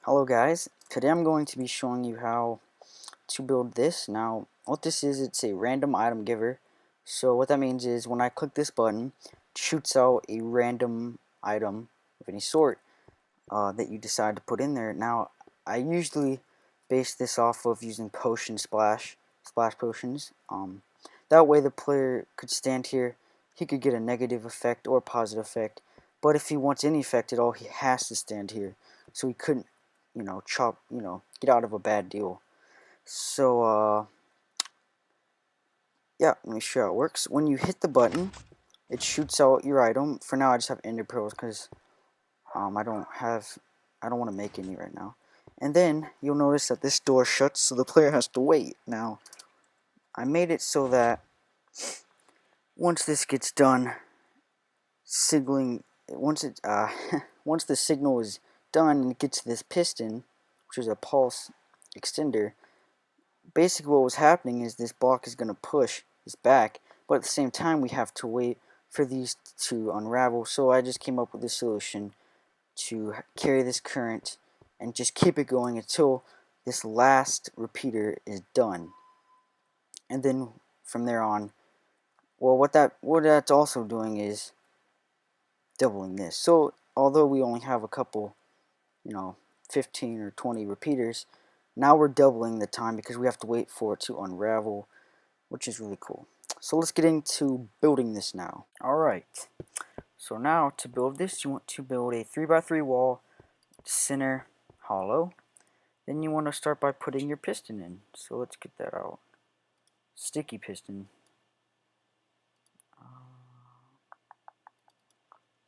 Hello guys, today I'm going to be showing you how to build this. Now what this is, it's a random item giver. So what that means is when I click this button, it shoots out a random item of any sort that you decide to put in there. Now I usually base this off of using potion splash potions. That way the player could stand here, he could get a negative effect or a positive effect, but if he wants any effect at all, he has to stand here. So he couldn't, get out of a bad deal. So, yeah, let me show you how it works. When you hit the button, it shoots out your item. For now, I just have ender pearls because I don't want to make any right now. And then you'll notice that this door shuts, so the player has to wait. Now, I made it so that once this gets done, signaling once the signal is done and it gets to this piston, which is a pulse extender. Basically what was happening is this block is going to push this back, but at the same time we have to wait for these to unravel. So I just came up with a solution to carry this current and just keep it going until this last repeater is done. And then from there on, well, what that's also doing is doubling this. So although we only have a couple, 15 or 20 repeaters, now we're doubling the time because we have to wait for it to unravel, which is really cool. So let's get into building this now. Alright, so now to build this, you want to build a 3x3 wall, center hollow. Then you want to start by putting your piston in. So let's get that out. Sticky piston.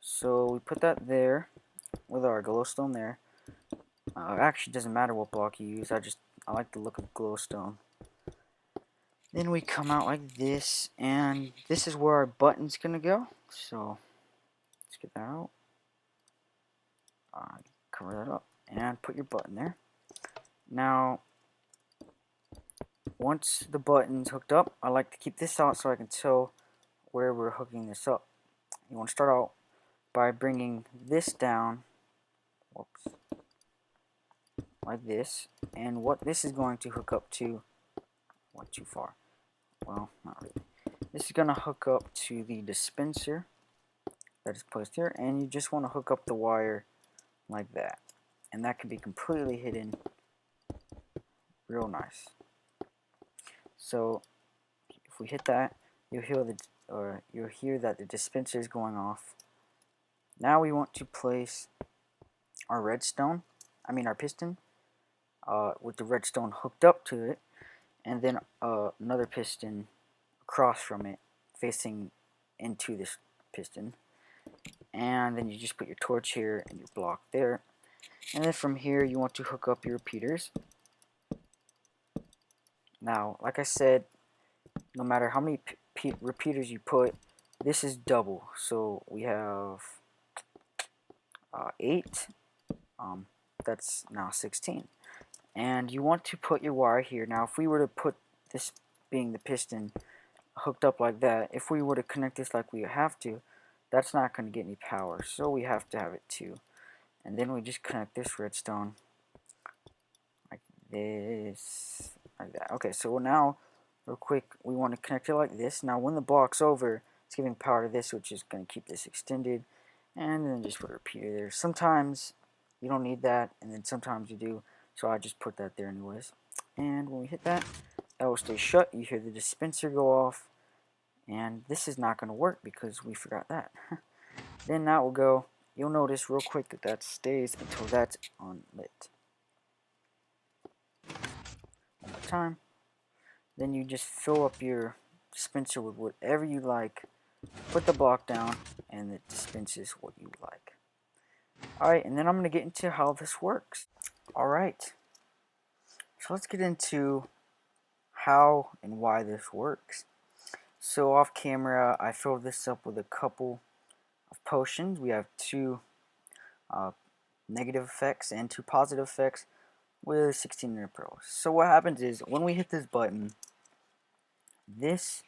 So we put that there with our glowstone there. It actually doesn't matter what block you use. I like the look of glowstone. Then we come out like this, and this is where our button's gonna go. So let's get that out. Cover that up and put your button there. Now, once the button's hooked up, I like to keep this out so I can tell where we're hooking this up. You want to start out by bringing this down, whoops, like this, and what this is going to hook up to, went too far, well, not really. This is going to hook up to the dispenser that is placed here, and you just want to hook up the wire like that, and that can be completely hidden real nice. So if we hit that, you'll hear that the dispenser is going off. Now we want to place our our piston, with the redstone hooked up to it, and then another piston across from it, facing into this piston. And then you just put your torch here and your block there. And then from here, you want to hook up your repeaters. Now, like I said, no matter how many repeaters you put, this is double. So we have 8. That's now 16. And you want to put your wire here. Now, if we were to put this being the piston hooked up like that, if we were to connect this like we have to, that's not going to get any power. So we have to have it too. And then we just connect this redstone like this, like that. Okay, so now, real quick, we want to connect it like this. Now, when the block's over, it's giving power to this, which is going to keep this extended. And then just put a repeater there. Sometimes you don't need that, and then sometimes you do. So I just put that there anyways. And when we hit that, that will stay shut. You hear the dispenser go off. And this is not going to work because we forgot that. Then that will go. You'll notice real quick that that stays until that's unlit. One more time. Then you just fill up your dispenser with whatever you like. Put the block down, and it dispenses what you like. Alright, and then I'm going to get into how this works. Alright, so let's get into how and why this works. So off camera, I filled this up with a couple of potions. We have 2 negative effects and 2 positive effects with 16 ender pearls. So what happens is, when we hit this button, this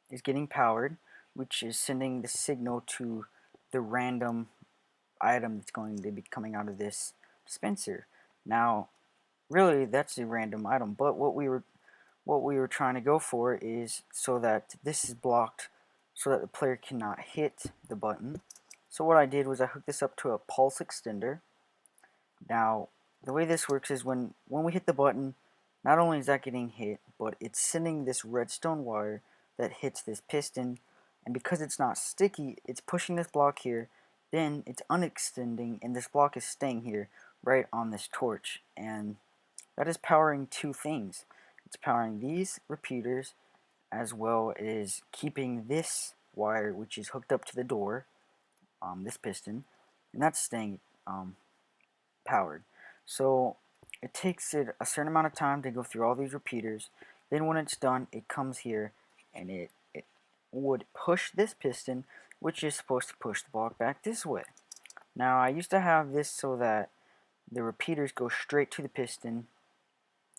is getting powered, which is sending the signal to the random item that's going to be coming out of this dispenser. Now, really, that's a random item, but what we were trying to go for is so that this is blocked, so that the player cannot hit the button. So what I did was I hooked this up to a pulse extender. Now, the way this works is when we hit the button, not only is that getting hit, but it's sending this redstone wire that hits this piston, and because it's not sticky, it's pushing this block here, then it's unextending, and this block is staying here, right on this torch, and that is powering two things. It's powering these repeaters, as well as keeping this wire, which is hooked up to the door, this piston, and that's staying powered. So it takes it a certain amount of time to go through all these repeaters. Then when it's done, it comes here and it would push this piston, which is supposed to push the block back this way. Now I used to have this so that the repeaters go straight to the piston,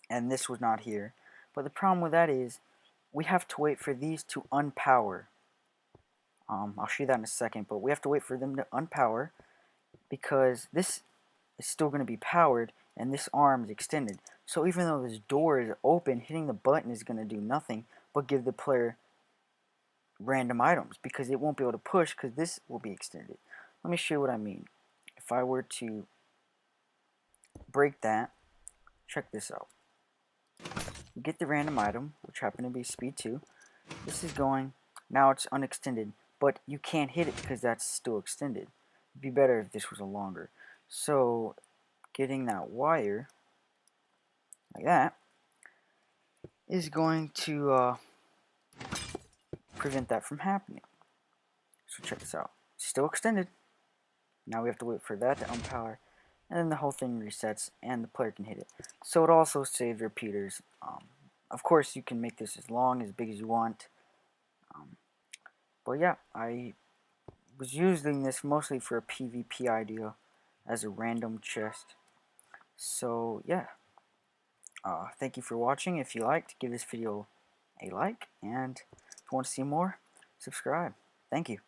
and this was not here. But the problem with that is we have to wait for these to unpower. I'll show you that in a second, but we have to wait for them to unpower because this is still going to be powered and this arm is extended. So even though this door is open, hitting the button is going to do nothing but give the player random items because it won't be able to push because this will be extended. Let me show you what I mean. If I were to break that, check this out. You get the random item, which happened to be speed 2. This is going, now it's unextended, but you can't hit it because that's still extended. It'd be better if this was a longer. So getting that wire like that is going to prevent that from happening. So check this out. Still extended. Now we have to wait for that to unpower, and then the whole thing resets and the player can hit it. So it also saves repeaters. Of course, you can make this as long, as big as you want. But yeah, I was using this mostly for a PvP idea as a random chest. So yeah, thank you for watching. If you liked, give this video a like, and if you want to see more, subscribe. Thank you.